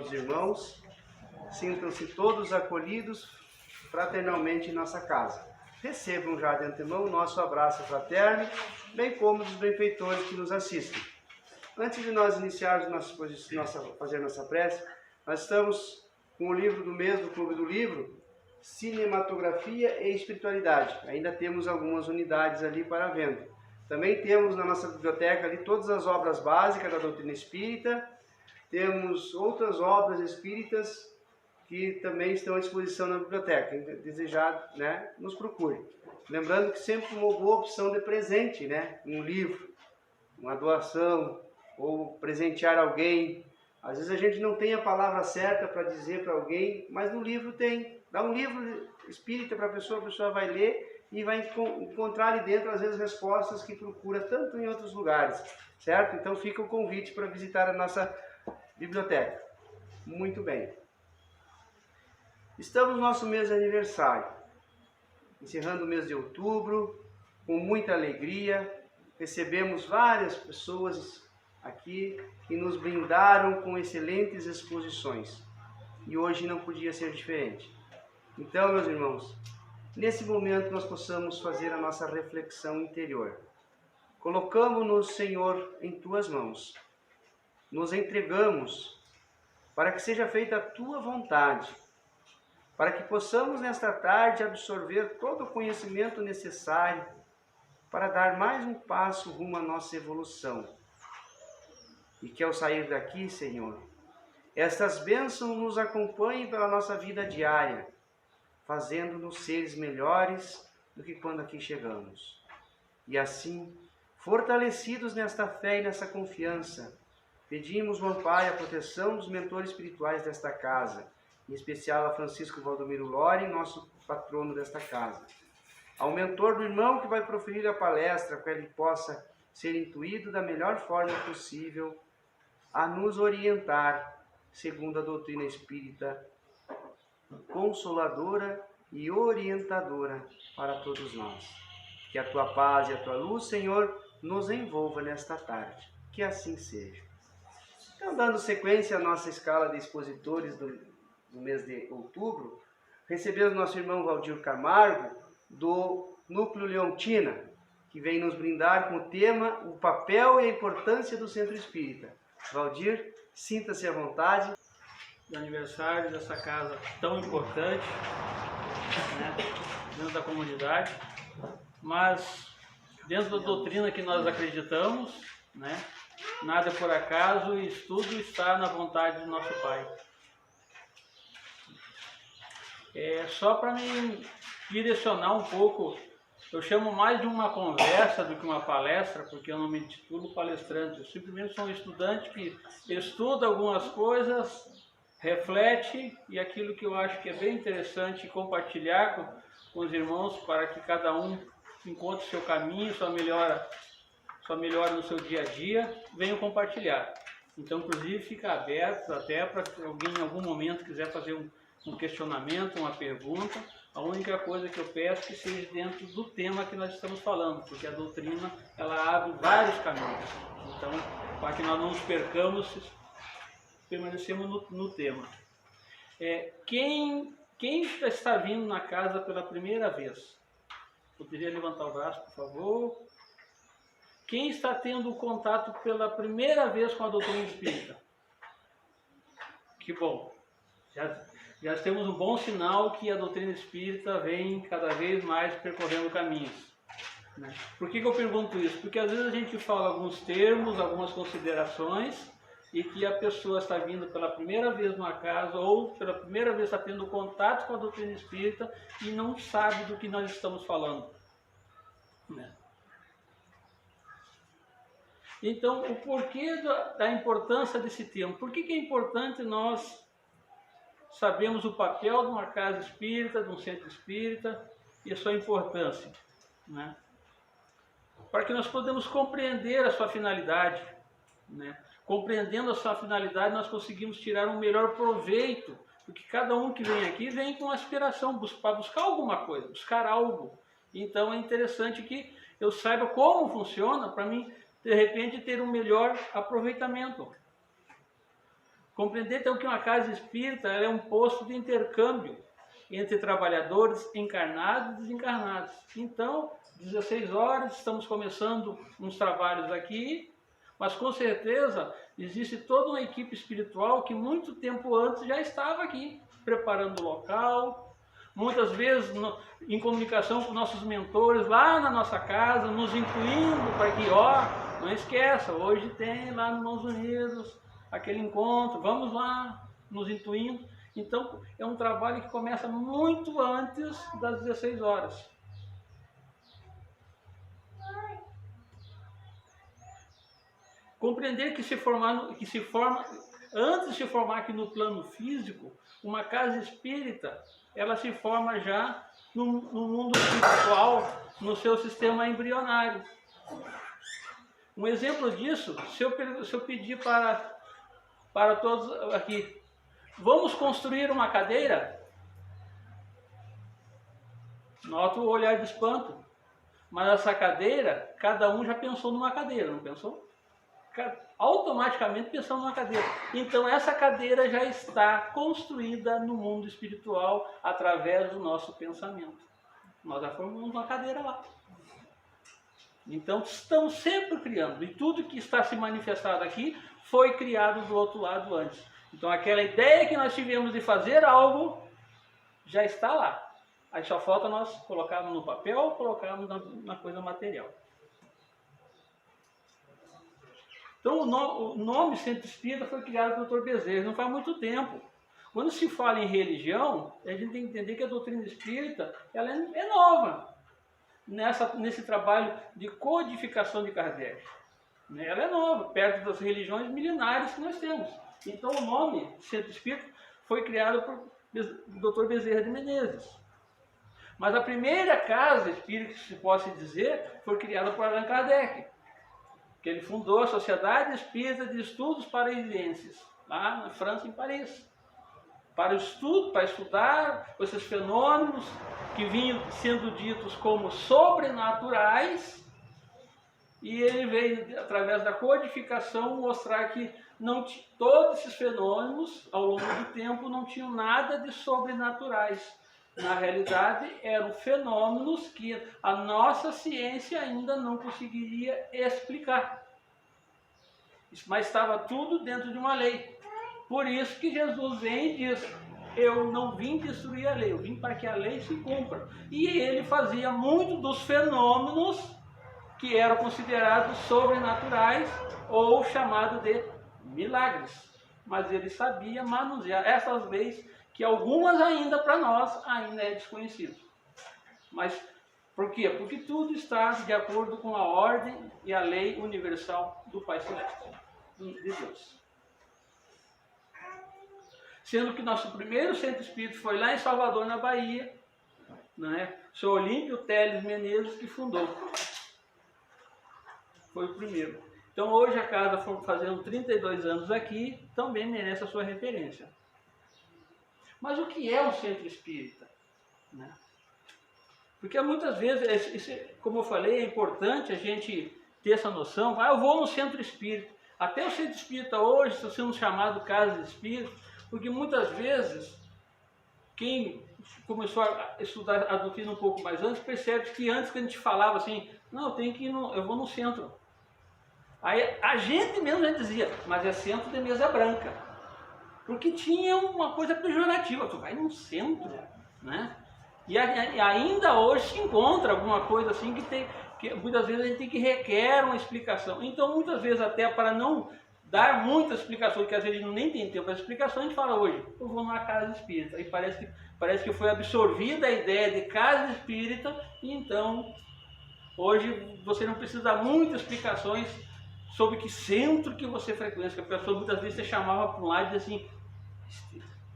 todos os irmãos. Sintam-se todos acolhidos fraternalmente em nossa casa. Recebam já de antemão o nosso abraço fraterno, bem como dos benfeitores que nos assistem. Antes de nós iniciarmos fazer nossa prece, nós estamos com o livro do mês do Clube do Livro, Cinematografia e Espiritualidade. Ainda temos algumas unidades ali para venda. Também temos na nossa biblioteca ali todas as obras básicas da doutrina espírita. Temos outras obras espíritas que também estão à disposição na biblioteca. Quem desejar, né, nos procure. Lembrando que sempre uma boa opção de presente, né? Um livro, uma doação, ou presentear alguém. Às vezes a gente não tem a palavra certa para dizer para alguém, mas no livro tem. Dá um livro espírita para a pessoa vai ler e vai encontrar ali dentro, às vezes, respostas que procura tanto em outros lugares, certo? Então fica o convite para visitar a nossa biblioteca. Muito bem. Estamos no nosso mês de aniversário, encerrando o mês de outubro, com muita alegria. Recebemos várias pessoas aqui que nos brindaram com excelentes exposições. E hoje não podia ser diferente. Então, meus irmãos, nesse momento nós possamos fazer a nossa reflexão interior. Colocamos-nos, Senhor, em Tuas mãos. Nos entregamos para que seja feita a Tua vontade, para que possamos nesta tarde absorver todo o conhecimento necessário para dar mais um passo rumo à nossa evolução. E que ao sair daqui, Senhor, estas bênçãos nos acompanhem pela nossa vida diária, fazendo-nos seres melhores do que quando aqui chegamos. E assim, fortalecidos nesta fé e nessa confiança, pedimos o amparo e a proteção dos mentores espirituais desta casa, em especial a Francisco Valdomiro Lore, nosso patrono desta casa. Ao mentor do irmão que vai proferir a palestra, para que ele possa ser intuído da melhor forma possível, a nos orientar, segundo a doutrina espírita, consoladora e orientadora para todos nós. Que a Tua paz e a Tua luz, Senhor, nos envolva nesta tarde. Que assim seja. Então, dando sequência à nossa escala de expositores do mês de outubro, recebemos nosso irmão Valdir Camargo, do Núcleo Leontina, que vem nos brindar com o tema O Papel e a Importância do Centro Espírita. Valdir, sinta-se à vontade. Do aniversário dessa casa tão importante, né, dentro da comunidade, mas dentro da doutrina que nós acreditamos, né, nada é por acaso e tudo está na vontade do nosso Pai. Só para me direcionar um pouco, eu chamo mais de uma conversa do que uma palestra, porque eu não me intitulo palestrante, eu simplesmente sou um estudante que estuda algumas coisas, reflete, e aquilo que eu acho que é bem interessante compartilhar com os irmãos, para que cada um encontre seu caminho, sua melhora no seu dia a dia, venham compartilhar. Então, inclusive, fica aberto até para que alguém em algum momento quiser fazer um questionamento, uma pergunta. A única coisa que eu peço é que seja dentro do tema que nós estamos falando, porque a doutrina ela abre vários caminhos. Então, para que nós não nos percamos, permanecemos no tema. Quem está vindo na casa pela primeira vez? Poderia levantar o braço, por favor? Quem está tendo contato pela primeira vez com a doutrina espírita? Que bom! Já temos um bom sinal que a doutrina espírita vem cada vez mais percorrendo caminhos. Né? Por que eu pergunto isso? Porque às vezes a gente fala alguns termos, algumas considerações, e que a pessoa está vindo pela primeira vez numa casa ou pela primeira vez está tendo contato com a doutrina espírita e não sabe do que nós estamos falando. Né? Então, o porquê da importância desse tema? Por que é importante nós sabermos o papel de uma casa espírita, de um centro espírita e a sua importância? Né? Para que nós podemos compreender a sua finalidade, né? Compreendendo a sua finalidade, nós conseguimos tirar um melhor proveito, porque cada um que vem aqui vem com aspiração, para buscar alguma coisa, buscar algo. Então é interessante que eu saiba como funciona, para mim, de repente, ter um melhor aproveitamento. Compreender então que uma casa espírita é um posto de intercâmbio entre trabalhadores encarnados e desencarnados. Então, 16 horas, estamos começando uns trabalhos aqui, mas com certeza existe toda uma equipe espiritual que muito tempo antes já estava aqui, preparando o local, muitas vezes em comunicação com nossos mentores lá na nossa casa, nos incluindo para que, não esqueça, hoje tem lá no Mãos Unidas aquele encontro, vamos lá, nos intuindo. Então, é um trabalho que começa muito antes das 16 horas. Compreender que antes de se formar aqui no plano físico, uma casa espírita, ela se forma já no mundo espiritual, no seu sistema embrionário. Um exemplo disso, se eu pedir para todos aqui, vamos construir uma cadeira? Nota o olhar de espanto. Mas essa cadeira, cada um já pensou numa cadeira, não pensou? Automaticamente pensou numa cadeira. Então essa cadeira já está construída no mundo espiritual através do nosso pensamento. Nós já formamos uma cadeira lá. Então estamos sempre criando. E tudo que está se manifestado aqui foi criado do outro lado antes. Então aquela ideia que nós tivemos de fazer algo já está lá. Aí só falta nós colocarmos no papel, colocarmos na coisa material. Então o nome Centro Espírita foi criado pelo Dr. Bezerra, não faz muito tempo. Quando se fala em religião, a gente tem que entender que a doutrina espírita ela é nova nesse trabalho de codificação de Kardec. Ela é nova, perto das religiões milenares que nós temos. Então o nome Centro Espírita foi criado por Dr. Bezerra de Menezes. Mas a primeira casa espírita, que se possa dizer, foi criada por Allan Kardec, que ele fundou a Sociedade Espírita de Estudos Parisienses, lá na França, em Paris, para estudar esses fenômenos que vinham sendo ditos como sobrenaturais, e ele veio, através da codificação, mostrar que todos esses fenômenos, ao longo do tempo, não tinham nada de sobrenaturais. Na realidade, eram fenômenos que a nossa ciência ainda não conseguiria explicar. Mas estava tudo dentro de uma lei. Por isso que Jesus vem e diz, eu não vim destruir a lei, eu vim para que a lei se cumpra. E ele fazia muito dos fenômenos que eram considerados sobrenaturais ou chamados de milagres. Mas ele sabia manusear essas leis, que algumas ainda para nós ainda é desconhecido. Mas por quê? Porque tudo está de acordo com a ordem e a lei universal do Pai Celeste, de Deus. Sendo que nosso primeiro centro espírita foi lá em Salvador, na Bahia, né? O Sr. Olímpio Teles Menezes que fundou. Foi o primeiro. Então hoje a casa, fazendo 32 anos aqui, também merece a sua referência. Mas o que é um centro espírita? Né? Porque muitas vezes, como eu falei, é importante a gente ter essa noção. Eu vou no centro espírita. Até o centro espírita hoje está sendo chamado casa espírita, porque muitas vezes quem começou a estudar a doutrina um pouco mais antes, percebe que antes que a gente falava assim, não, eu vou no centro. Aí a gente mesmo dizia, mas é centro de mesa branca. Porque tinha uma coisa pejorativa, tu vai num centro, né? E ainda hoje se encontra alguma coisa assim que muitas vezes a gente tem que requer uma explicação. Então muitas vezes até para não dar muitas explicações, que às vezes a gente nem tem tempo para explicação, a gente fala hoje, eu vou numa casa espírita. E parece que foi absorvida a ideia de casa espírita, e então hoje você não precisa dar muitas explicações sobre que centro que você frequenta, que a pessoa muitas vezes você chamava para um lado e dizia assim,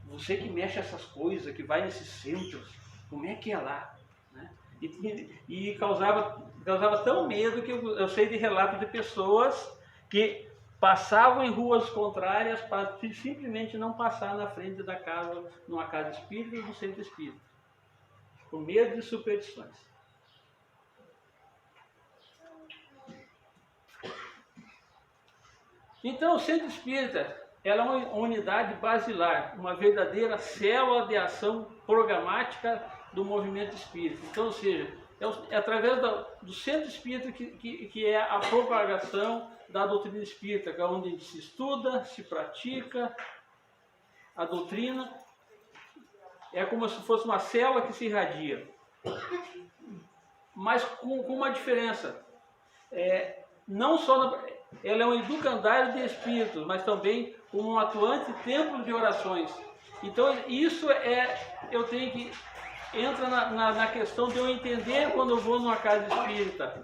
você que mexe essas coisas, que vai nesses centros, como é que é lá? Né? E causava tão medo que eu sei de relatos de pessoas que passavam em ruas contrárias para simplesmente não passar na frente da casa, numa casa espírita ou no centro espírita, com medo de superstições. Então o centro espírita ela é uma unidade basilar, uma verdadeira célula de ação programática do movimento espírita. Então, ou seja, é através do centro espírita que é a propagação da doutrina espírita, que é onde se estuda, se pratica a doutrina. É como se fosse uma célula que se irradia, mas com uma diferença. Não só ela é um educandário de espíritos, mas também um atuante templo de orações. Então isso eu tenho que entra na questão de eu entender quando eu vou numa casa espírita,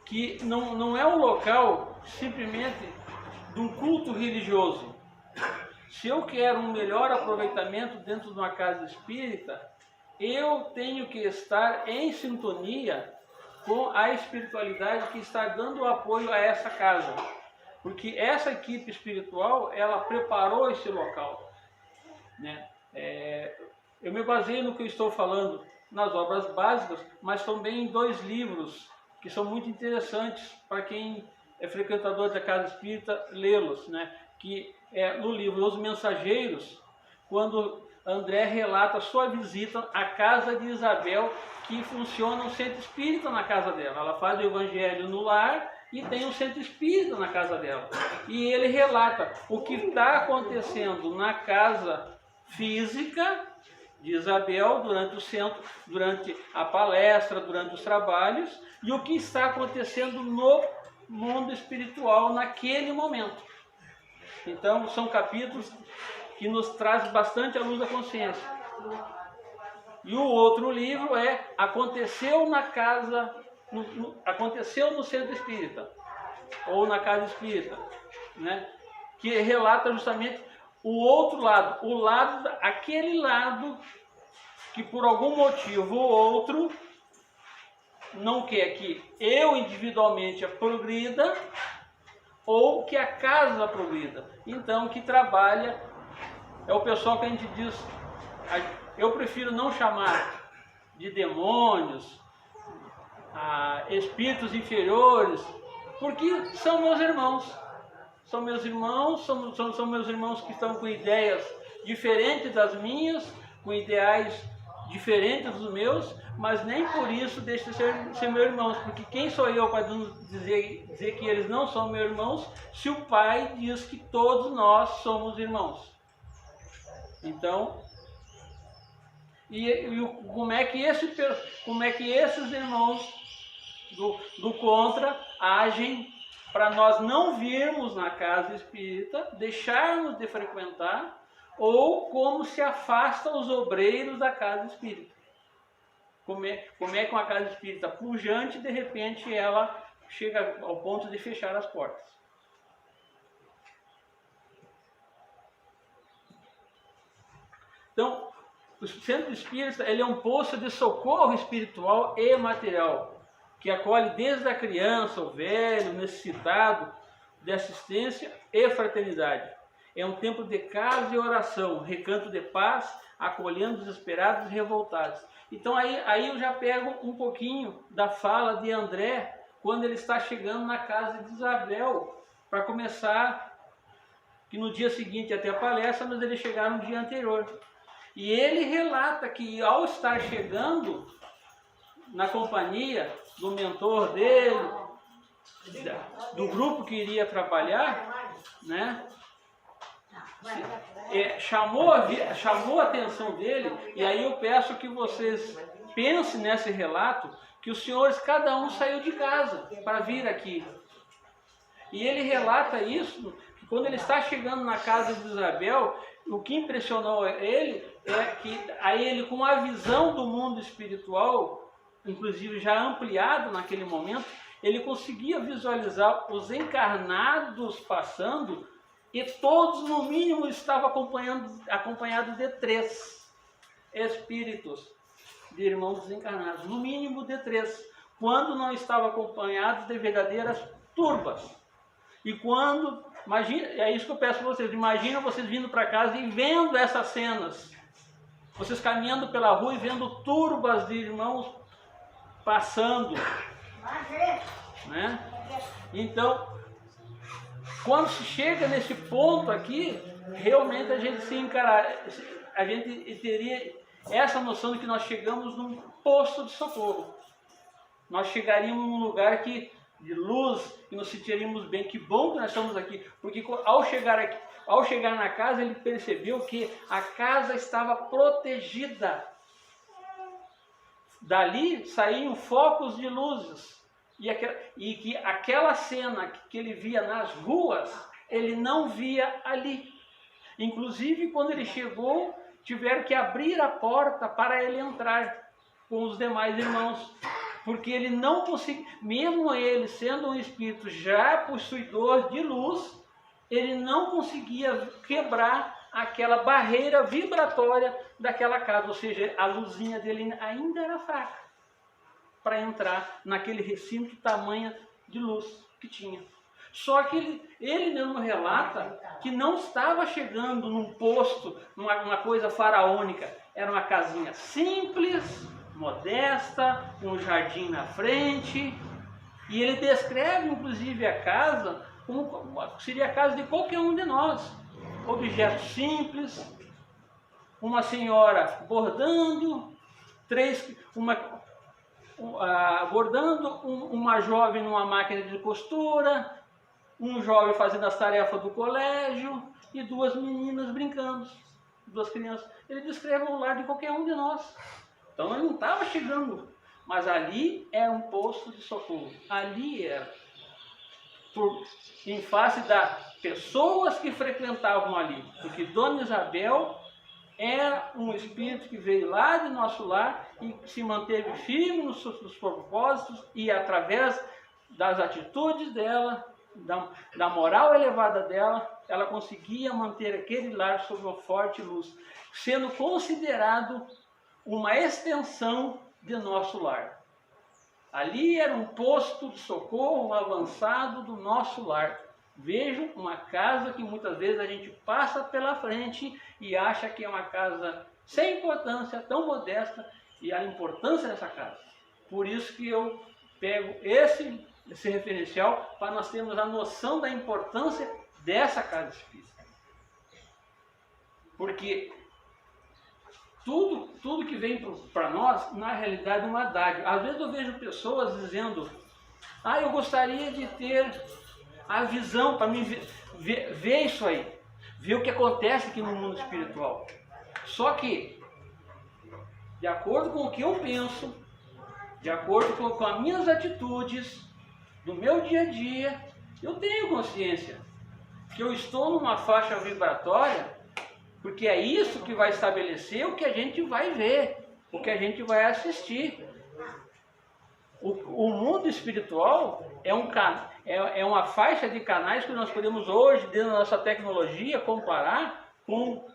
que não é um local simplesmente de um culto religioso. Se eu quero um melhor aproveitamento dentro de uma casa espírita, eu tenho que estar em sintonia com a espiritualidade que está dando apoio a essa casa. Porque essa equipe espiritual, ela preparou esse local, né? Eu me baseio no que eu estou falando nas obras básicas, mas também em 2 livros que são muito interessantes para quem é frequentador da casa espírita lê-los, né? Que é no livro Os Mensageiros, quando André relata a sua visita à casa de Isabel, que funciona um centro espírita na casa dela. Ela faz o evangelho no lar e tem um centro espírita na casa dela. E ele relata o que está acontecendo na casa física de Isabel durante a palestra, durante os trabalhos, e o que está acontecendo no mundo espiritual naquele momento. Então, são capítulos que nos trazem bastante à luz da consciência. E o outro livro Aconteceu na casa, aconteceu no centro espírita, ou na casa espírita, né? Que relata justamente o outro lado, aquele lado que por algum motivo ou outro não quer que eu individualmente progrida, ou que a casa progrida. Então, que trabalha, é o pessoal que a gente diz, eu prefiro não chamar de demônios, espíritos inferiores, porque são meus irmãos. São meus irmãos, são meus irmãos que estão com ideias diferentes das minhas, com ideais diferentes dos meus, mas nem por isso deixa de ser meus irmãos, porque quem sou eu para dizer que eles não são meus irmãos, se o Pai diz que todos nós somos irmãos? Então, como é que esses irmãos do contra agem para nós não virmos na casa espírita, deixarmos de frequentar, ou como se afasta os obreiros da casa espírita? Como é que uma casa espírita pujante, de repente, ela chega ao ponto de fechar as portas? Então, o centro espírita ele é um posto de socorro espiritual e material, que acolhe desde a criança, o velho, o necessitado, de assistência e fraternidade. É um templo de casa e oração, recanto de paz, acolhendo os desesperados e revoltados. Então aí eu já pego um pouquinho da fala de André, quando ele está chegando na casa de Isabel, para começar, que no dia seguinte ia ter a palestra, mas ele chegaram no dia anterior. E ele relata que ao estar chegando na companhia do mentor dele, do grupo que iria trabalhar, né? Chamou a atenção dele, e aí eu peço que vocês pensem nesse relato, que os senhores, cada um saiu de casa para vir aqui. E ele relata isso, que quando ele está chegando na casa de Isabel, o que impressionou ele é que aí ele, com a visão do mundo espiritual, inclusive já ampliado naquele momento, ele conseguia visualizar os encarnados passando, e todos no mínimo estavam acompanhados de 3 espíritos de irmãos desencarnados, no mínimo de 3, quando não estavam acompanhados de verdadeiras turbas. E quando, imagina, é isso que eu peço para vocês, imagina vocês vindo para casa e vendo essas cenas, vocês caminhando pela rua e vendo turbas de irmãos passando, né? Então, quando se chega nesse ponto aqui, realmente a gente teria essa noção de que nós chegamos num posto de socorro. Nós chegaríamos num lugar de luz e nos sentiríamos bem. Que bom que nós estamos aqui, porque ao chegar na casa, ele percebeu que a casa estava protegida. Dali saíam focos de luzes. E que aquela cena que ele via nas ruas, ele não via ali. Inclusive, quando ele chegou, tiveram que abrir a porta para ele entrar com os demais irmãos. Porque ele não conseguia, mesmo ele sendo um espírito já possuidor de luz, ele não conseguia quebrar aquela barreira vibratória daquela casa. Ou seja, a luzinha dele ainda era fraca para entrar naquele recinto tamanho de luz que tinha. Só que ele mesmo relata que não estava chegando num posto, numa coisa faraônica. Era uma casinha simples, modesta, um jardim na frente. E ele descreve inclusive a casa como seria a casa de qualquer um de nós. Objetos simples, uma senhora bordando, uma jovem numa máquina de costura, um jovem fazendo as tarefas do colégio e duas meninas brincando, duas crianças. Ele descreve o lar de qualquer um de nós. Então ele não estava chegando, mas ali era um posto de socorro. Ali era, em face das pessoas que frequentavam ali, porque Dona Isabel era um espírito que veio lá de nosso lar e se manteve firme nos seus propósitos, e através das atitudes dela, da moral elevada dela, ela conseguia manter aquele lar sob uma forte luz, sendo considerado uma extensão de nosso lar. Ali era um posto de socorro avançado do nosso lar. Vejam, uma casa que muitas vezes a gente passa pela frente e acha que é uma casa sem importância, tão modesta, e a importância dessa casa. Por isso que eu pego esse referencial para nós termos a noção da importância dessa casa espírita. Porque tudo que vem para nós, na realidade, é uma dádiva. Às vezes eu vejo pessoas dizendo: eu gostaria de ter a visão para me ver isso aí, ver o que acontece aqui no mundo espiritual. Só que, de acordo com o que eu penso, de acordo com as minhas atitudes, do meu dia a dia, eu tenho consciência que eu estou numa faixa vibratória, porque é isso que vai estabelecer o que a gente vai ver, o que a gente vai assistir. O mundo espiritual é uma faixa de canais que nós podemos hoje, dentro da nossa tecnologia, comparar com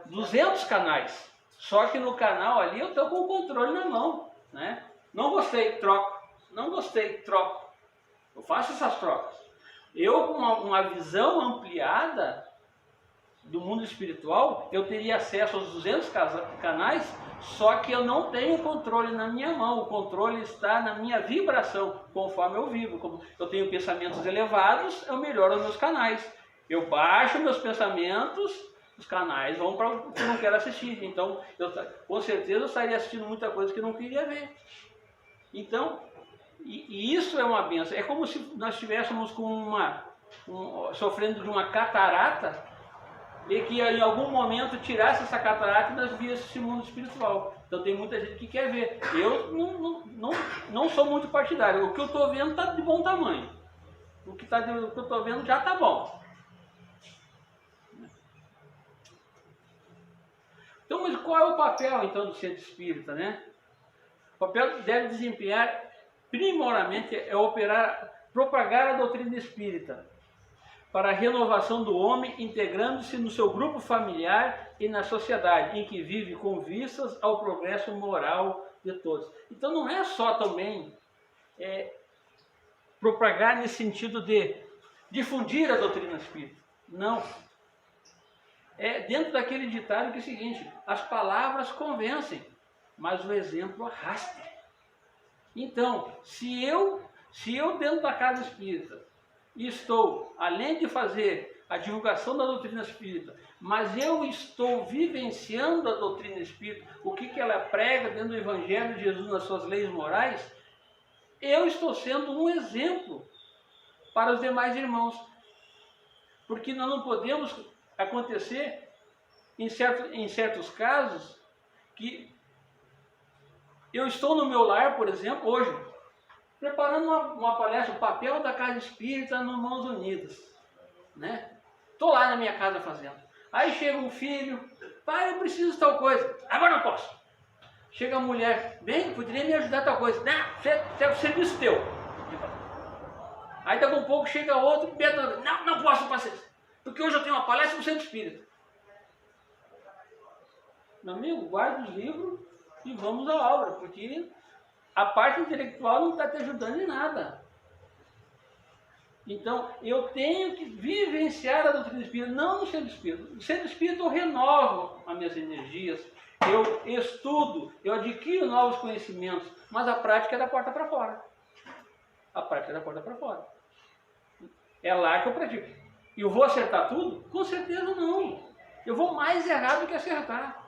200 canais. Só que no canal ali eu estou com o controle na mão, né? Não gostei, troco. Não gostei, troco. Eu faço essas trocas. Eu, com uma visão ampliada do mundo espiritual, eu teria acesso aos 200 canais, só que eu não tenho controle na minha mão. O controle está na minha vibração, conforme eu vibro. Como eu tenho pensamentos elevados, eu melhoro os meus canais. Eu baixo meus pensamentos, os canais vão para o que eu não quero assistir. Então, com certeza eu estaria assistindo muita coisa que eu não queria ver. Então, e isso é uma benção. É como se nós estivéssemos sofrendo de uma catarata, e que em algum momento tirasse essa catarata e nós víamos esse mundo espiritual. Então tem muita gente que quer ver. Eu não sou muito partidário. O que eu estou vendo está de bom tamanho. O que eu estou vendo já está bom. Então, mas qual é o papel então do centro espírita, né? O papel que deve desempenhar primordialmente é propagar a doutrina espírita para a renovação do homem, integrando-se no seu grupo familiar e na sociedade em que vive, com vistas ao progresso moral de todos. Então não é só também propagar nesse sentido de difundir a doutrina espírita. Não. É dentro daquele ditado que é o seguinte: as palavras convencem, mas o exemplo arrasta. Então, se eu dentro da casa espírita estou, além de fazer a divulgação da doutrina espírita, mas eu estou vivenciando a doutrina espírita, o que ela prega dentro do Evangelho de Jesus nas suas leis morais, eu estou sendo um exemplo para os demais irmãos. Porque nós não podemos acontecer, em certos casos, que eu estou no meu lar, por exemplo, hoje, preparando uma palestra, o papel da casa espírita no Mãos Unidas, né? Estou lá na minha casa fazendo. Aí chega um filho, pai, eu preciso de tal coisa, agora não posso. Chega a mulher, bem, poderia me ajudar a tal coisa, não, é o serviço teu. Aí daqui a um pouco chega outro, não posso fazer, porque hoje eu tenho uma palestra no Centro Espírita. Meu amigo, guarda os livros e vamos à obra, porque a parte intelectual não está te ajudando em nada. Então, eu tenho que vivenciar a doutrina espírita, não no Centro Espírita. No Centro Espírita eu renovo as minhas energias, eu estudo, eu adquiro novos conhecimentos, mas a prática é da porta para fora. A prática é da porta para fora. É lá que eu pratico. E eu vou acertar tudo? Com certeza não. Eu vou mais errar do que acertar.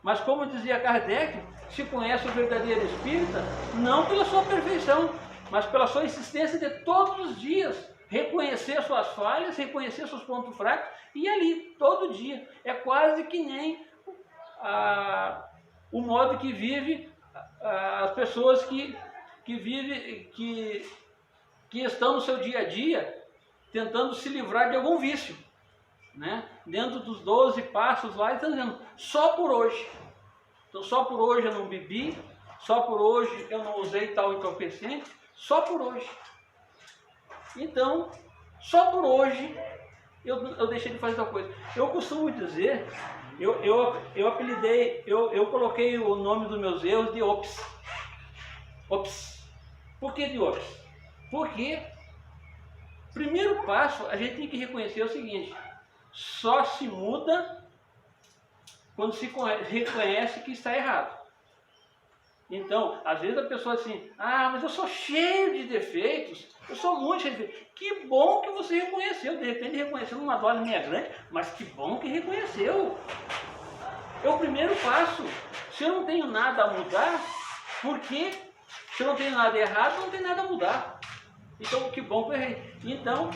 Mas como dizia Kardec, se conhece o verdadeiro espírita, não pela sua perfeição, mas pela sua insistência de todos os dias reconhecer suas falhas, reconhecer seus pontos fracos, e ali, todo dia. É quase que nem o modo que vive as pessoas que estão no seu dia a dia tentando se livrar de algum vício, né? Dentro dos 12 passos lá, estão dizendo, só por hoje. Então, só por hoje eu não bebi, só por hoje eu não usei tal entorpecente, só por hoje. Então, só por hoje eu deixei de fazer tal coisa. Eu costumo dizer, eu apelidei, eu coloquei o nome dos meus erros de OPS. OPS. Por que de OPS? Porque, primeiro passo, a gente tem que reconhecer o seguinte, só se muda quando se reconhece que está errado. Então, às vezes a pessoa assim, mas eu sou cheio de defeitos, eu sou muito cheio de defeitos. Que bom que você reconheceu, de repente reconheceu numa dose meia grande, mas que bom que reconheceu. É o primeiro passo. Se eu não tenho nada a mudar, por quê? Se eu não tenho nada errado, não tem nada a mudar. Então, que bom que eu errei. Então,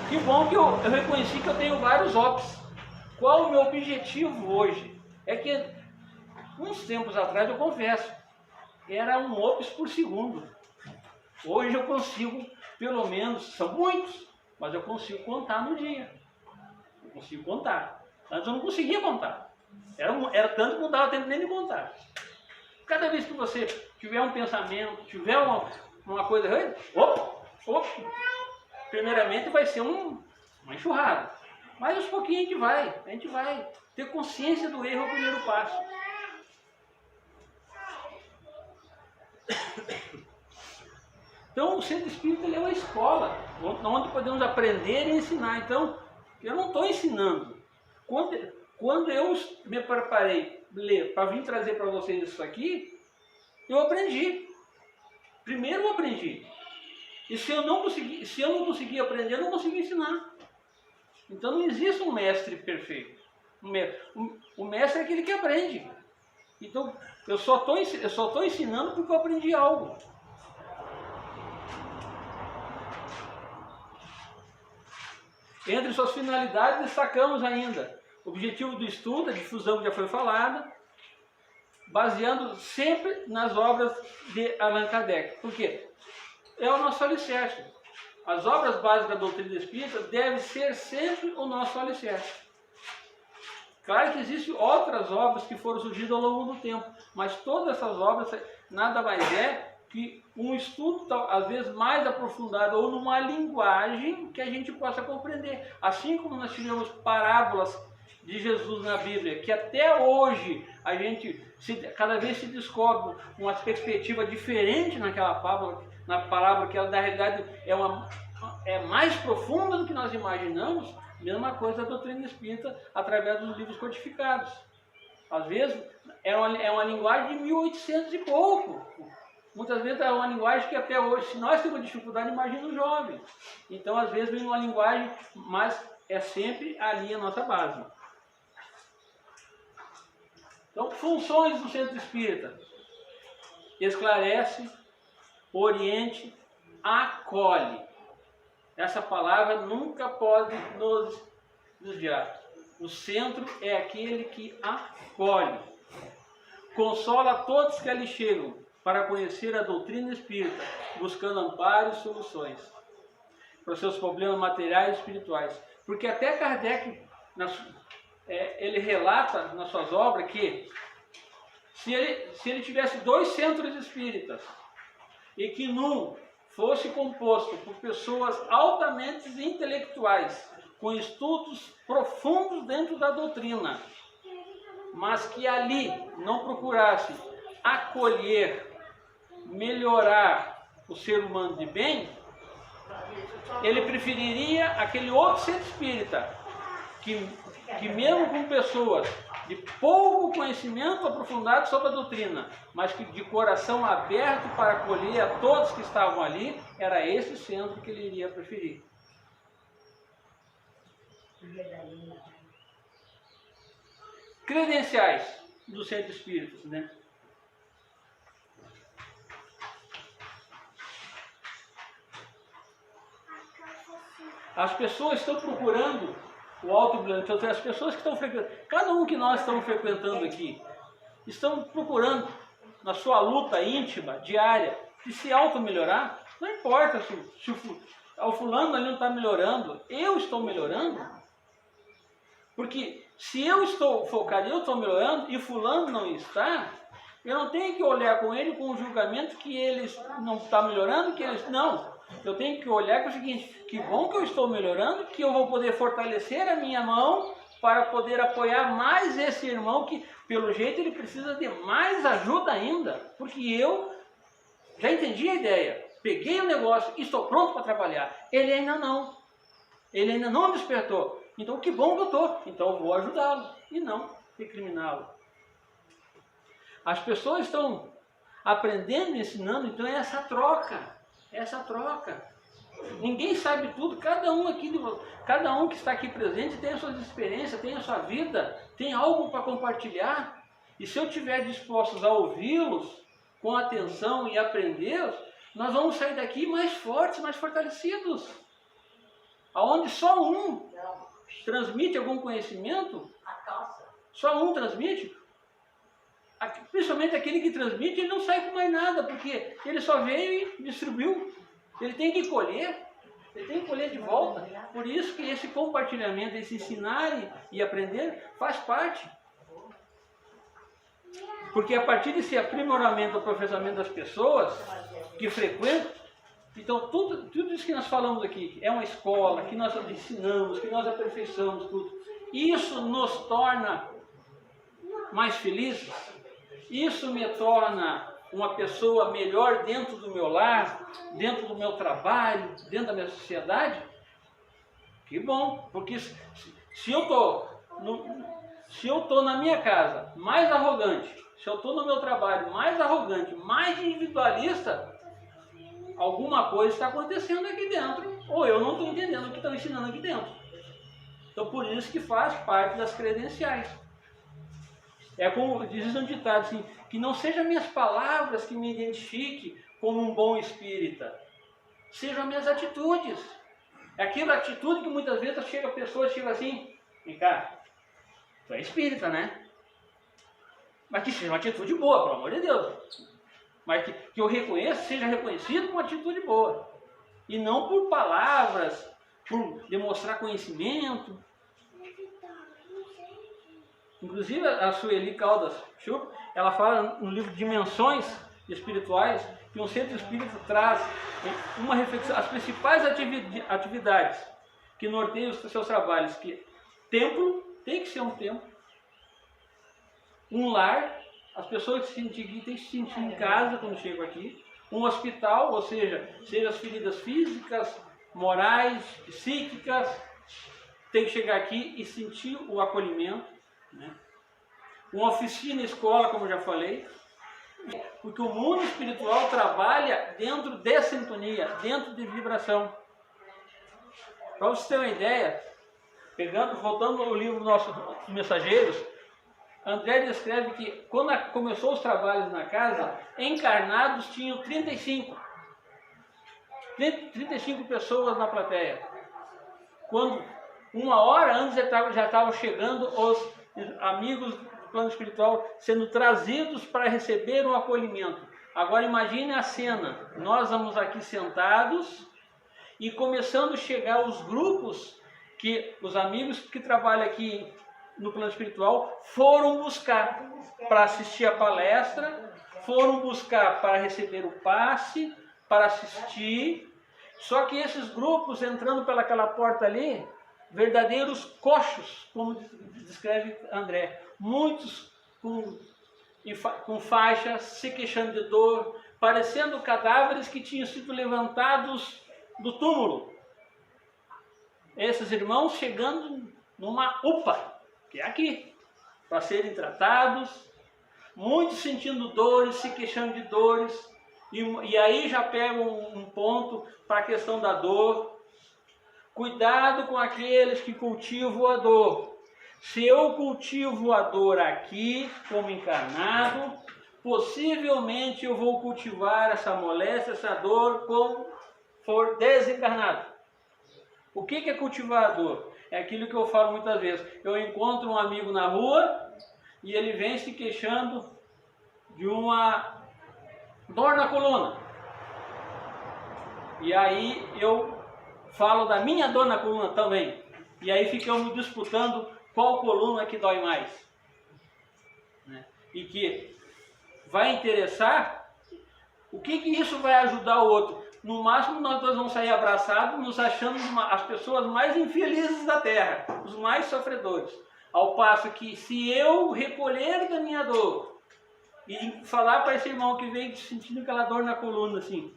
que bom que eu reconheci que eu tenho vários OPs. Qual o meu objetivo hoje? É que, uns tempos atrás, eu confesso, era um OPs por segundo. Hoje eu consigo, pelo menos, são muitos, mas eu consigo contar no dia. Eu consigo contar. Antes eu não conseguia contar. Era tanto que não dava tempo nem de contar. Cada vez que você tiver um pensamento, tiver uma coisa, primeiramente vai ser uma enxurrada. Mas aos pouquinhos a gente vai ter consciência do erro, é o primeiro passo. Então o Centro Espírita ele é uma escola, onde podemos aprender e ensinar. Então, eu não estou ensinando. Quando eu me preparei ler para vir trazer para vocês isso aqui, eu aprendi. Primeiro eu aprendi. E se eu não conseguir aprender, eu não consegui ensinar. Então não existe um mestre perfeito. O mestre é aquele que aprende. Então eu só estou ensinando porque eu aprendi algo. Entre suas finalidades destacamos ainda o objetivo do estudo, a difusão que já foi falada, baseando sempre nas obras de Allan Kardec. Por quê? É o nosso alicerce. As obras básicas da doutrina espírita devem ser sempre o nosso alicerce. Claro que existem outras obras que foram surgindo ao longo do tempo, mas todas essas obras nada mais é que um estudo, às vezes, mais aprofundado ou numa linguagem que a gente possa compreender. Assim como nós tivemos parábolas de Jesus na Bíblia, que até hoje a gente cada vez se descobre uma perspectiva diferente naquela parábola, que ela na realidade é mais profunda do que nós imaginamos. Mesma coisa a doutrina espírita através dos livros codificados. Às vezes é uma linguagem de 1800 e pouco. Muitas vezes é uma linguagem que até hoje, se nós temos dificuldade, imagina o jovem. Então, às vezes, vem uma linguagem, mas é sempre ali a nossa base. Então, funções do centro espírita: esclarece, oriente, acolhe. Essa palavra nunca pode nos desviar. O centro é aquele que acolhe. Consola todos que ali chegam para conhecer a doutrina espírita, buscando amparo e soluções para os seus problemas materiais e espirituais. Porque até Kardec, ele relata nas suas obras que se ele tivesse 2 centros espíritas e que num fosse composto por pessoas altamente intelectuais, com estudos profundos dentro da doutrina, mas que ali não procurasse acolher, melhorar o ser humano de bem, ele preferiria aquele outro centro espírita, que mesmo com pessoas de pouco conhecimento aprofundado sobre a doutrina, mas que de coração aberto para acolher a todos que estavam ali, era esse centro que ele iria preferir. Credenciais do centro espírita, né? As pessoas estão procurando o autobrilhante, as pessoas que estão frequentando, cada um que nós estamos frequentando aqui, estão procurando, na sua luta íntima, diária, de se auto-melhorar. Não importa se o fulano ali não está melhorando, eu estou melhorando. Porque se eu estou focado, eu estou melhorando, e fulano não está, eu não tenho que olhar com ele com o julgamento que ele não está melhorando, que eles não. Eu tenho que olhar com o seguinte: que bom que eu estou melhorando, que eu vou poder fortalecer a minha mão para poder apoiar mais esse irmão que, pelo jeito, ele precisa de mais ajuda ainda. Porque eu já entendi a ideia, peguei o negócio e estou pronto para trabalhar. Ele ainda não despertou. Então, que bom que eu estou. Então, eu vou ajudá-lo e não recriminá-lo. As pessoas estão aprendendo e ensinando, então é essa troca. Essa troca. Ninguém sabe tudo, cada um que está aqui presente tem as suas experiências, tem a sua vida, tem algo para compartilhar. E se eu estiver disposto a ouvi-los com atenção e aprender, nós vamos sair daqui mais fortes, mais fortalecidos. Aonde só um transmite algum conhecimento, só um transmite, principalmente aquele que transmite, ele não sai com mais nada, porque ele só veio e distribuiu. Ele tem que colher de volta. Por isso que esse compartilhamento, esse ensinar e aprender, faz parte. Porque a partir desse aprimoramento, aperfeiçoamento das pessoas que frequentam, então tudo isso que nós falamos aqui, é uma escola, que nós ensinamos, que nós aperfeiçoamos tudo. Isso nos torna mais felizes. Isso me torna uma pessoa melhor dentro do meu lar, dentro do meu trabalho, dentro da minha sociedade. Que bom, porque se eu estou na minha casa mais arrogante, se eu estou no meu trabalho mais arrogante, mais individualista, alguma coisa está acontecendo aqui dentro, ou eu não estou entendendo o que estão ensinando aqui dentro. Então, por isso que faz parte das credenciais. É como diz um ditado assim, que não sejam minhas palavras que me identifiquem como um bom espírita, sejam minhas atitudes. É aquela atitude que muitas vezes a pessoa chega assim: vem cá, tu é espírita, né? Mas que seja uma atitude boa, pelo amor de Deus. Mas que eu reconheça, seja reconhecido com uma atitude boa. E não por palavras, por demonstrar conhecimento. Inclusive a Sueli Caldas Schultz, ela fala no livro Dimensões Espirituais, que um centro espírita traz uma reflexão, as principais atividades que norteiam os seus trabalhos, que templo, tem que ser um templo, um lar, as pessoas têm que se sentir em casa quando chegam aqui, um hospital, ou seja as feridas físicas, morais, psíquicas, tem que chegar aqui e sentir o acolhimento, né? Uma oficina escola, como eu já falei, Porque o mundo espiritual trabalha dentro de sintonia, dentro de vibração. Para você ter uma ideia, voltando ao livro Nossos Mensageiros, André descreve que quando começou os trabalhos na casa, encarnados tinham 35 pessoas na plateia. Quando uma hora antes já estavam chegando os amigos do plano espiritual sendo trazidos para receber um acolhimento. Agora imagine a cena, nós vamos aqui sentados e começando a chegar os grupos que os amigos que trabalham aqui no plano espiritual foram buscar para assistir a palestra, foram buscar para receber o passe, para assistir. Só que esses grupos entrando pelaquela porta ali, verdadeiros coxos, como descreve André, muitos com faixas, se queixando de dor, parecendo cadáveres que tinham sido levantados do túmulo. Esses irmãos chegando numa UPA, que é aqui, para serem tratados, muitos sentindo dores, se queixando de dores, e aí já pega um ponto para a questão da dor. Cuidado com aqueles que cultivam a dor. Se eu cultivo a dor aqui, como encarnado, possivelmente eu vou cultivar essa moléstia, essa dor, como for desencarnado. O que é cultivar a dor? É aquilo que eu falo muitas vezes. Eu encontro um amigo na rua e ele vem se queixando de uma dor na coluna. E aí eu falo da minha dor na coluna também. E aí ficamos disputando qual coluna que dói mais. Né? E que vai interessar o que isso vai ajudar o outro. No máximo nós dois vamos sair abraçados, nos achando as pessoas mais infelizes da Terra, os mais sofredores. Ao passo que se eu recolher da minha dor e falar para esse irmão que vem sentindo aquela dor na coluna assim,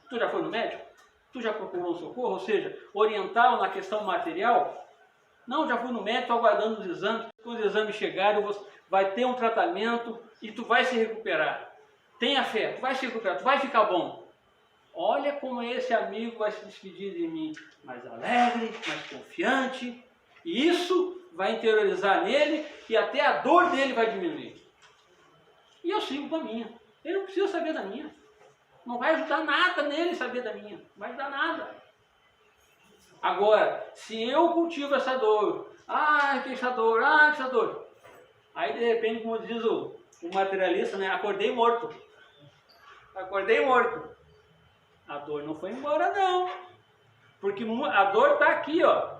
tu já foi no médico? Tu já procurou socorro? Ou seja, orientá-lo na questão material? Não, já fui no médico, aguardando os exames. Quando os exames chegarem, vai ter um tratamento e tu vai se recuperar. Tenha fé, tu vai se recuperar, tu vai ficar bom. Olha como esse amigo vai se despedir de mim, mais alegre, mais confiante. E isso vai interiorizar nele e até a dor dele vai diminuir. E eu sigo com a minha. Ele não precisa saber da minha. Não vai ajudar nada nele saber da minha. Não vai ajudar nada. Agora, se eu cultivo essa dor, que essa dor. Aí de repente, como diz o materialista, né? Acordei morto. A dor não foi embora não. Porque a dor está aqui, ó.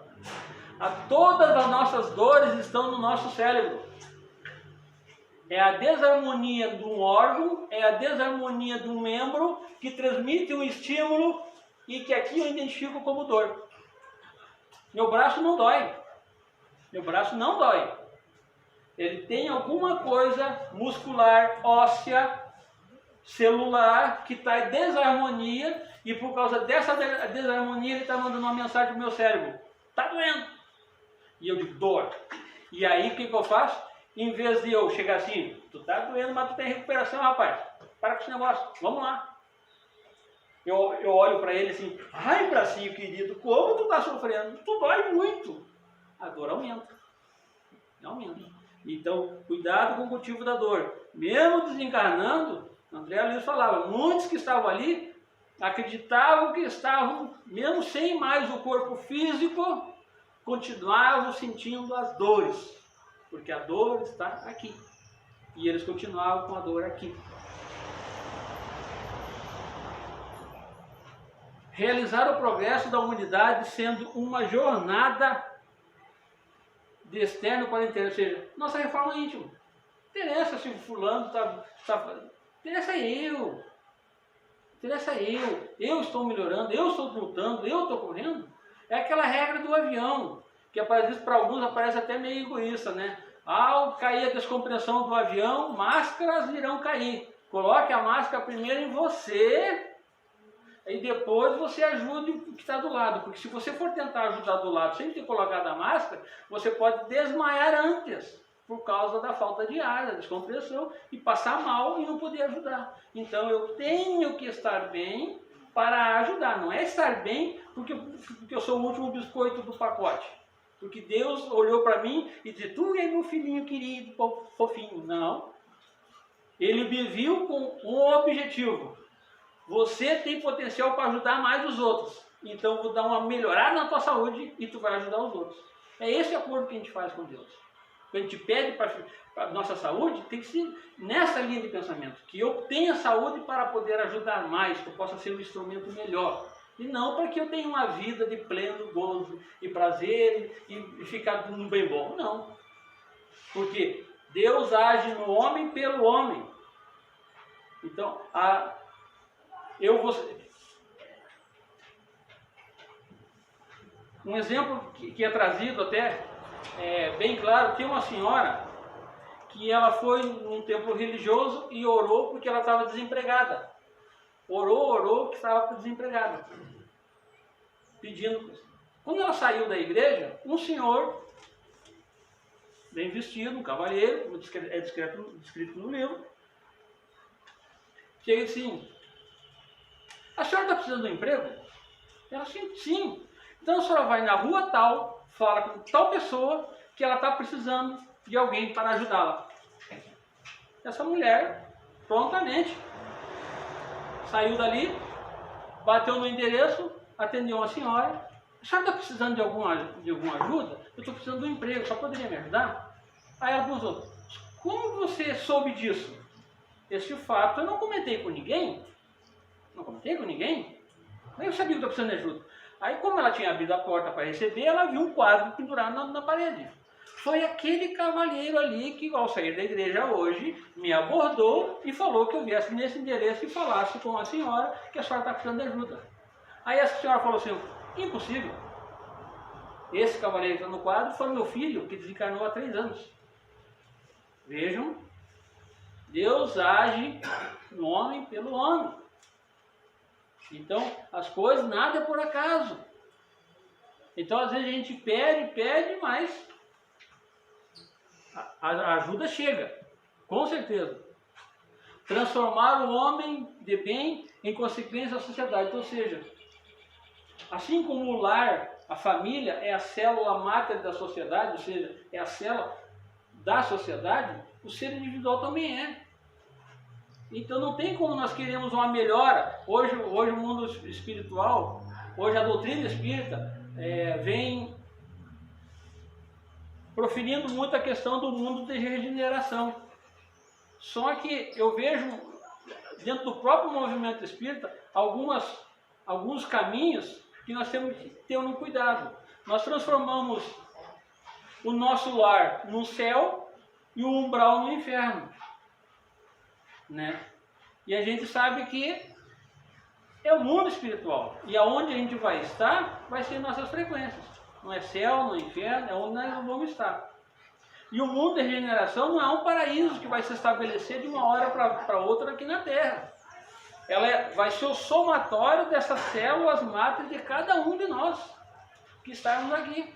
Todas as nossas dores estão no nosso cérebro. É a desarmonia de um órgão, é a desarmonia de um membro que transmite um estímulo e que aqui eu identifico como dor. Meu braço não dói. Ele tem alguma coisa muscular, óssea, celular, que está em desarmonia e por causa dessa desarmonia ele está mandando uma mensagem para o meu cérebro. Está doendo. E eu digo, dor. E aí o que eu faço? Em vez de eu chegar assim, tu tá doendo, mas tu tem recuperação, rapaz. Para com esse negócio, vamos lá. Eu olho para ele assim, ai bracinho querido, como tu tá sofrendo? Tu dói muito. A dor aumenta. Então, cuidado com o motivo da dor. Mesmo desencarnando, André Luiz falava, muitos que estavam ali acreditavam que estavam, mesmo sem mais o corpo físico, continuavam sentindo as dores. Porque a dor está aqui. E eles continuavam com a dor aqui. Realizar o progresso da humanidade sendo uma jornada de externo para interno. Ou seja, nossa reforma íntima. Interessa se o fulano está... Interessa eu. Eu estou melhorando, eu estou lutando, eu estou correndo. É aquela regra do avião. Que para alguns aparece até meio egoísta, né? Ao cair a descompressão do avião, máscaras irão cair. Coloque a máscara primeiro em você e depois você ajude o que está do lado. Porque se você for tentar ajudar do lado sem ter colocado a máscara, você pode desmaiar antes. por causa da falta de ar, da descompressão, e passar mal e não poder ajudar. Então eu tenho que estar bem para ajudar. Não é estar bem porque eu sou o último biscoito do pacote. Porque Deus olhou para mim e disse, tu é meu filhinho querido, fofinho. Não. Ele me viu com um objetivo. Você tem potencial para ajudar mais os outros. Então eu vou dar uma melhorada na tua saúde e tu vai ajudar os outros. É esse acordo que a gente faz com Deus. Quando a gente pede para a nossa saúde, tem que ser nessa linha de pensamento. Que eu tenha saúde para poder ajudar mais, que eu possa ser um instrumento melhor. E não para que eu tenha uma vida de pleno gozo e prazer e ficar no bem bom. Não. Porque Deus age no homem pelo homem. Então, um exemplo que é trazido até, bem claro, tem uma senhora que ela foi num templo religioso e orou porque ela estava desempregada. Orou que estava desempregada. Pedindo. Quando ela saiu da igreja, um senhor, bem vestido, um cavalheiro, como é descrito no livro, chega assim, a senhora está precisando de um emprego? Ela assim, sim. Então a senhora vai na rua tal, fala com tal pessoa que ela está precisando de alguém para ajudá-la. Essa mulher, prontamente, saiu dali, bateu no endereço, atendeu uma senhora. A senhora está precisando de alguma ajuda? Eu estou precisando de um emprego, só poderia me ajudar? Aí ela pensou, como você soube disso? Esse fato eu não comentei com ninguém. Não comentei com ninguém? Nem eu sabia que estou precisando de ajuda. Aí, como ela tinha abrido a porta para receber, ela viu um quadro pendurado na parede. Foi aquele cavalheiro ali que, ao sair da igreja hoje, me abordou e falou que eu viesse nesse endereço e falasse com a senhora que a senhora está precisando de ajuda. Aí a senhora falou assim, impossível. Esse cavalheiro que está no quadro foi meu filho, que desencarnou há 3 anos. Vejam, Deus age no homem pelo homem. Então, as coisas, nada é por acaso. Então, às vezes a gente pede, mas a ajuda chega, com certeza. Transformar o homem de bem em consequência da sociedade. Ou seja, assim como o lar, a família é a célula máter da sociedade, ou seja, é a célula da sociedade, o ser individual também é. Então não tem como nós queremos uma melhora. Hoje o mundo espiritual, hoje a doutrina espírita vem proferindo muito a questão do mundo de regeneração. Só que eu vejo dentro do próprio movimento espírita alguns caminhos que nós temos que ter um cuidado. Nós transformamos o nosso lar no céu e o umbral no inferno. Né? E a gente sabe que é o mundo espiritual. E aonde a gente vai estar, vai ser nossas frequências. Não é céu, não é inferno, é onde nós vamos estar. E o mundo de regeneração não é um paraíso que vai se estabelecer de uma hora para outra aqui na Terra. Ela vai ser o somatório dessas células máteres de cada um de nós que estamos aqui.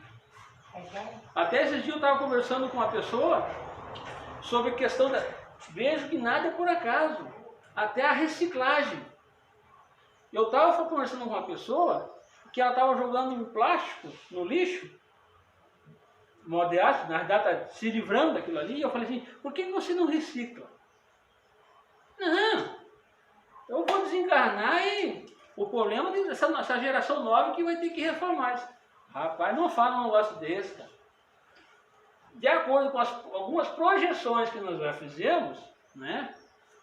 Até esses dias eu estava conversando com uma pessoa sobre a questão da... Vejo que nada é por acaso, até a reciclagem. Eu estava conversando com uma pessoa que ela estava jogando um plástico no lixo, na verdade se livrando daquilo ali, e eu falei assim, por que você não recicla? Não, eu vou desencarnar e o problema dessa geração nova que vai ter que reformar isso. Rapaz, não fala um negócio desse, cara. De acordo com algumas projeções que nós já fizemos, né?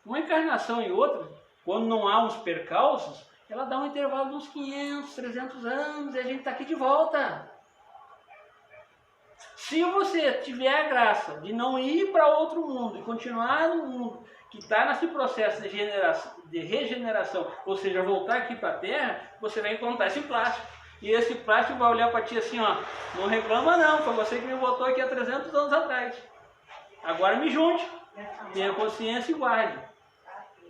Uma encarnação e outra, quando não há uns percalços, ela dá um intervalo de uns 500, 300 anos e a gente está aqui de volta. Se você tiver a graça de não ir para outro mundo e continuar no mundo que está nesse processo de regeneração, ou seja, voltar aqui para a Terra, você vai encontrar esse plástico. E esse plástico vai olhar para ti assim, ó, não reclama não, foi você que me botou aqui há 300 anos atrás. Agora me junte, tenha consciência e guarde.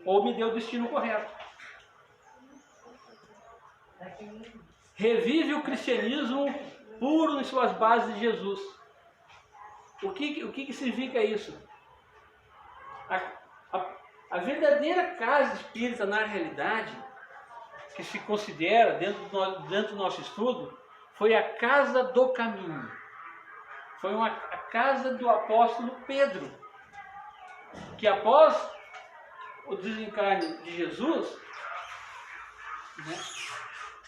Ou me dê o destino correto. Revive o cristianismo puro em suas bases de Jesus. O que significa isso? A verdadeira casa espírita, na realidade, que se considera dentro do nosso estudo, foi a casa do caminho. Foi a casa do apóstolo Pedro, que após o desencarne de Jesus, né,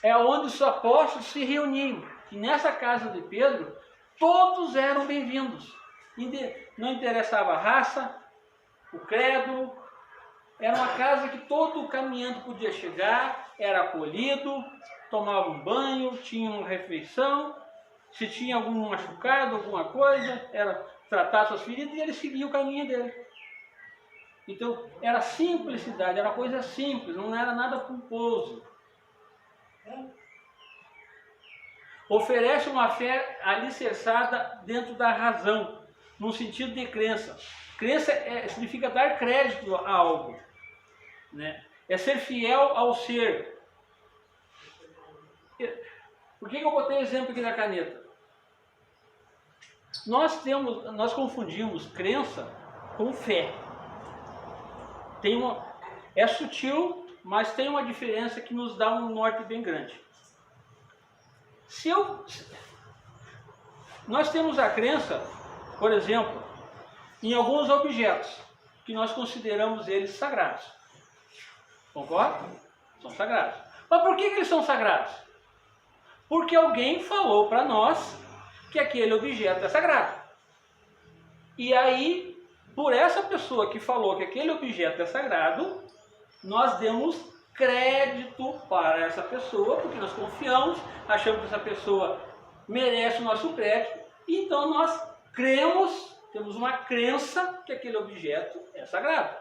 é onde os apóstolos se reuniam. E nessa casa de Pedro, todos eram bem-vindos. Não interessava a raça, o credo. Era uma casa que todo caminhante podia chegar, era acolhido, tomava um banho, tinha uma refeição. Se tinha algum machucado, alguma coisa, era tratar suas feridas e ele seguia o caminho dele. Então, era simplicidade, era coisa simples, não era nada pomposo. Oferece uma fé alicerçada dentro da razão, no sentido de crença. Crença significa dar crédito a algo, né? É ser fiel ao ser. Por que eu botei o exemplo aqui na caneta? Nós confundimos crença com fé. É sutil, mas tem uma diferença que nos dá um norte bem grande. Nós temos a crença, por exemplo, em alguns objetos que nós consideramos eles sagrados. Concorda? São sagrados. Mas por que eles são sagrados? Porque alguém falou para nós que aquele objeto é sagrado. E aí, por essa pessoa que falou que aquele objeto é sagrado, nós demos crédito para essa pessoa, porque nós confiamos, achamos que essa pessoa merece o nosso crédito, e então nós cremos, temos uma crença que aquele objeto é sagrado.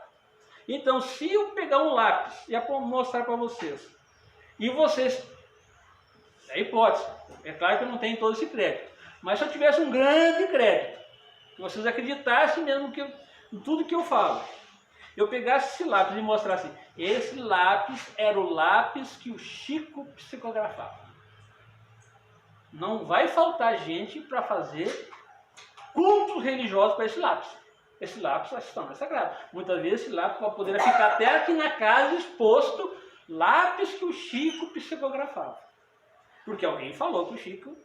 Então, se eu pegar um lápis e mostrar para vocês, e vocês, é hipótese, é claro que eu não tenho todo esse crédito, mas se eu tivesse um grande crédito, que vocês acreditassem mesmo em tudo que eu falo, eu pegasse esse lápis e mostrasse, esse lápis era o lápis que o Chico psicografava. Não vai faltar gente para fazer cultos religiosos para esse lápis. Esse lápis é sagrado. Muitas vezes esse lápis pode poder ficar até aqui na casa exposto, lápis que o Chico psicografava. Porque alguém falou que o Chico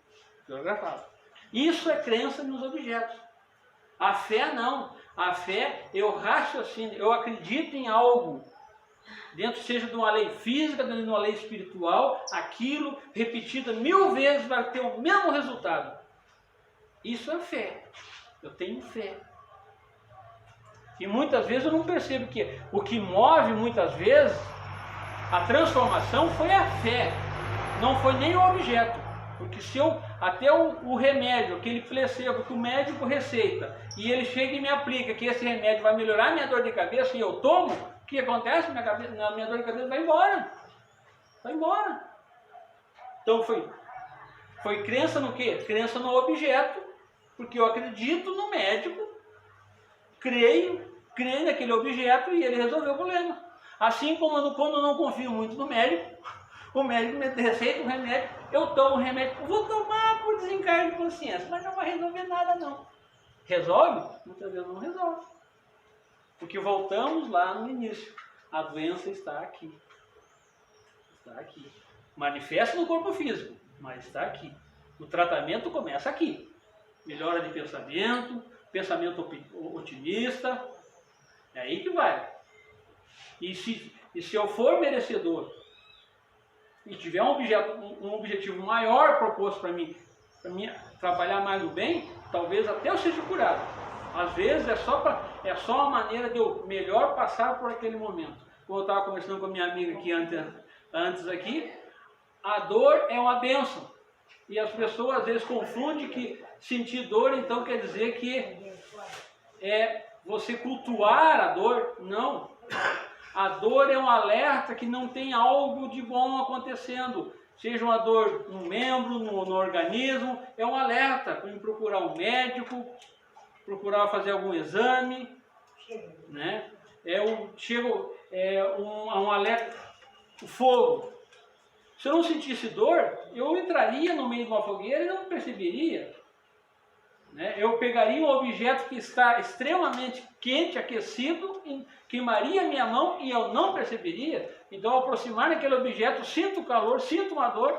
psicografava. Isso é crença nos objetos. A fé não. A fé, eu raciocino, eu acredito em algo, dentro seja de uma lei física, dentro de uma lei espiritual, aquilo repetido 1000 vezes vai ter o mesmo resultado. Isso é fé. Eu tenho fé. E muitas vezes eu não percebo que o que move muitas vezes a transformação foi a fé, não foi nem o objeto. Porque se eu, até o remédio, aquele placebo que o médico receita, e ele chega e me aplica que esse remédio vai melhorar a minha dor de cabeça e eu tomo, o que acontece? Minha dor de cabeça vai embora. Vai embora. Então foi crença no quê? Crença no objeto, porque eu acredito no médico, creio naquele objeto e ele resolveu o problema. Assim como quando eu não confio muito no médico, o médico me receita um remédio, eu tomo o remédio, vou tomar por desencargo de consciência, mas não vai resolver nada não. Resolve? Muitas vezes não resolve. Porque voltamos lá no início, a doença está aqui. Está aqui. Manifesta no corpo físico, mas está aqui. O tratamento começa aqui. Melhora de pensamento otimista, é aí que vai. E se eu for merecedor e tiver um objetivo maior proposto para mim trabalhar mais no bem, talvez até eu seja curado. Às vezes é só uma maneira de eu melhor passar por aquele momento. Como eu estava conversando com a minha amiga aqui antes aqui, a dor é uma bênção. E as pessoas às vezes confundem que sentir dor então quer dizer que é você cultuar a dor. Não. A dor é um alerta que não tem algo de bom acontecendo. Seja uma dor no membro, no organismo, é um alerta para procurar um médico, procurar fazer algum exame, né? Um alerta, o fogo. Se eu não sentisse dor, eu entraria no meio de uma fogueira e não perceberia. né? Eu pegaria um objeto que está extremamente quente, aquecido, queimaria a minha mão e eu não perceberia. Então, ao aproximar daquele objeto, sinto o calor, sinto uma dor,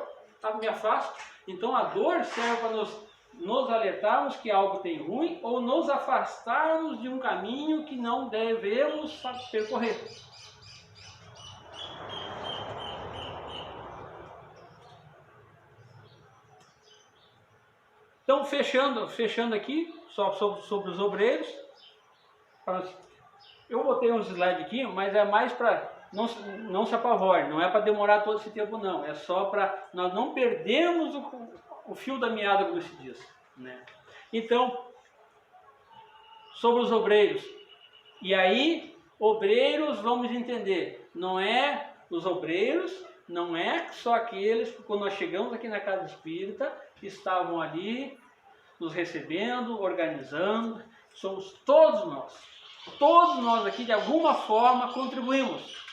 me afasto. Então, a dor serve para nos alertarmos que algo tem ruim ou nos afastarmos de um caminho que não devemos percorrer. Então, fechando aqui, só sobre os obreiros. Eu botei uns slides aqui, mas é mais para não se apavore, não é para demorar todo esse tempo não, é só para nós não perdermos o fio da meada, como se diz, né? Então, sobre os obreiros, e aí, obreiros, vamos entender, não é os obreiros, não é só aqueles que quando nós chegamos aqui na Casa Espírita, estavam ali nos recebendo, organizando, somos todos nós aqui de alguma forma contribuímos.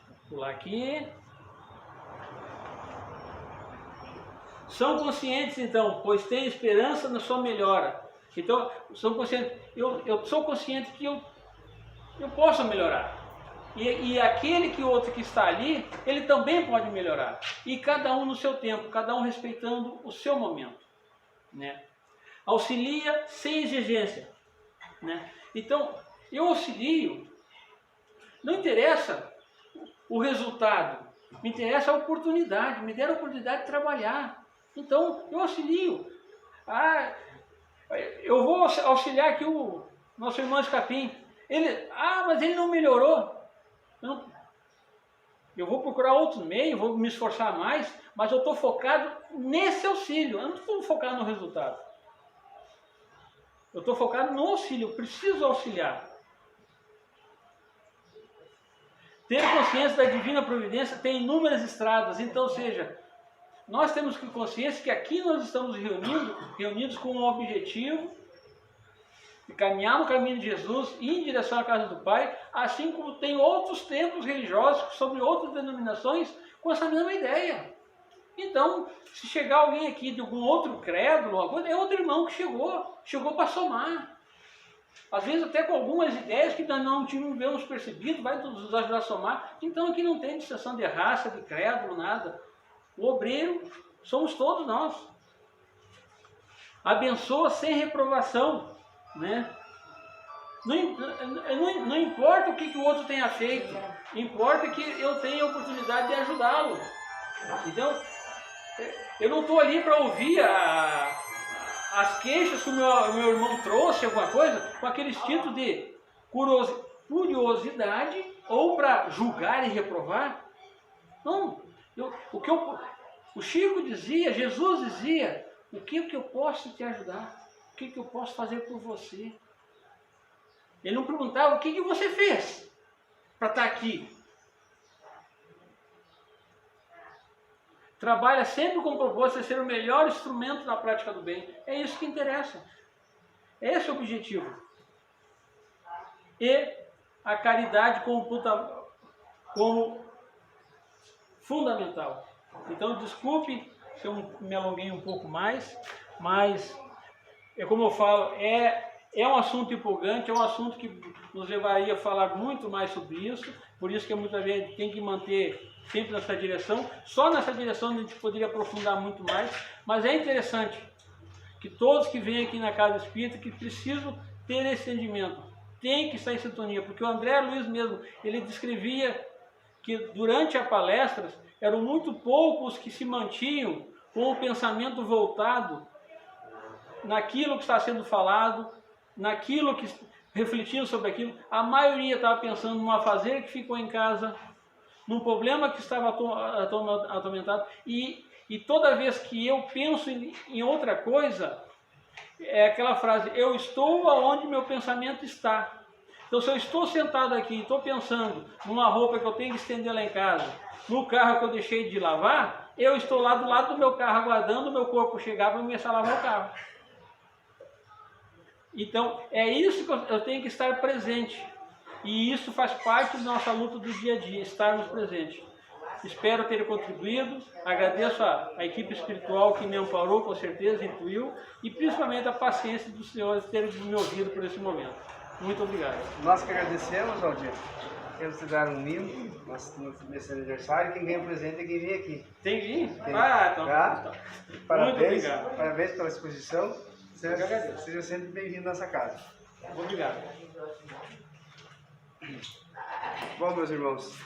Vou pular aqui. São conscientes então, pois têm esperança na sua melhora. Então, são conscientes, eu sou consciente que eu posso melhorar. E aquele outro que está ali, ele também pode melhorar. E cada um no seu tempo, cada um respeitando o seu momento, né? Auxilia sem exigência, né? Então, eu auxilio, não interessa o resultado, me interessa a oportunidade, me deram a oportunidade de trabalhar. Então, eu auxilio. Eu vou auxiliar aqui o nosso irmão Escapim. Mas ele não melhorou. Eu vou procurar outro meio, vou me esforçar mais, mas eu estou focado nesse auxílio. Eu não estou focado no resultado. Eu estou focado no auxílio, eu preciso auxiliar. Ter consciência da divina providência tem inúmeras estradas, então, ou seja, nós temos que ter consciência que aqui nós estamos reunidos com um objetivo de caminhar no caminho de Jesus, ir em direção à casa do Pai, assim como tem outros templos religiosos sobre outras denominações com essa mesma ideia. Então, se chegar alguém aqui de algum outro credo, alguma coisa, é outro irmão que chegou para somar. Às vezes até com algumas ideias que nós não tivemos percebido, vai nos ajudar a somar. Então aqui não tem distinção de raça, de credo, nada. O obreiro somos todos nós. Abençoa sem reprovação, né? Não importa o que o outro tenha feito, importa que eu tenha a oportunidade de ajudá-lo. Então, eu não estou ali para ouvir as queixas que o meu irmão trouxe, alguma coisa, com aquele instinto de curiosidade ou para julgar e reprovar. Não. O Chico dizia, Jesus dizia, o que eu posso te ajudar? O que eu posso fazer por você? Ele não perguntava o que você fez para estar aqui. Trabalha sempre com o propósito de ser o melhor instrumento na prática do bem. É isso que interessa. É esse o objetivo. E a caridade como fundamental. Então, desculpe se eu me alonguei um pouco mais, mas, como eu falo, é um assunto empolgante, é um assunto que nos levaria a falar muito mais sobre isso, por isso que muitas vezes tem que manter sempre nessa direção. Só nessa direção a gente poderia aprofundar muito mais, mas é interessante que todos que vêm aqui na Casa Espírita, que precisam ter esse entendimento, tem que estar em sintonia, porque o André Luiz mesmo, ele descrevia que durante as palestras, eram muito poucos que se mantinham com o pensamento voltado naquilo que está sendo falado, naquilo que refletindo sobre aquilo. A maioria estava pensando numa afazeira que ficou em casa, num problema que estava atormentado, e toda vez que eu penso em outra coisa, é aquela frase, eu estou aonde meu pensamento está. Então, se eu estou sentado aqui e estou pensando numa roupa que eu tenho que estender lá em casa, no carro que eu deixei de lavar, eu estou lá do lado do meu carro aguardando o meu corpo chegar para começar a lavar o carro. Então, é isso que eu tenho que estar presente. E isso faz parte da nossa luta do dia a dia, estarmos presentes. Espero ter contribuído. Agradeço a equipe espiritual que me amparou, com certeza, intuiu, e principalmente a paciência dos senhores terem me ouvido por esse momento. Muito obrigado. Nós que agradecemos, Valdir. Queremos te dar um mimo nesse aniversário. Quem ganha o presente é quem vem aqui. Tem que vir? Tem. Então. Tá? Muito obrigado. Parabéns pela exposição. Seja sempre bem-vindo à nossa casa. Obrigado. Bom, meus irmãos,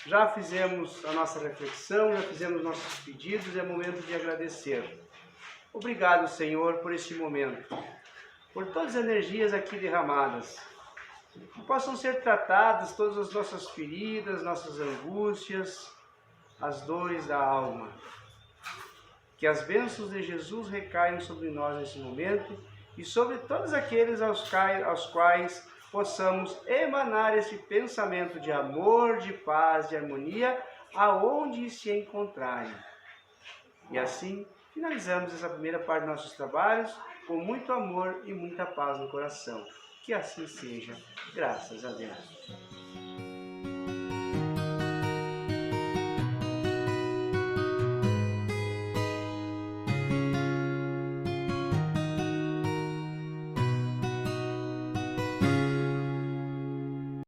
já fizemos a nossa reflexão, já fizemos nossos pedidos, é momento de agradecer. Obrigado, Senhor, por este momento, por todas as energias aqui derramadas, que possam ser tratadas todas as nossas feridas, nossas angústias, as dores da alma. Que as bênçãos de Jesus recaiam sobre nós nesse momento e sobre todos aqueles aos quais possamos emanar esse pensamento de amor, de paz, de harmonia, aonde se encontrarem. E assim, finalizamos essa primeira parte dos nossos trabalhos com muito amor e muita paz no coração. Que assim seja, graças a Deus.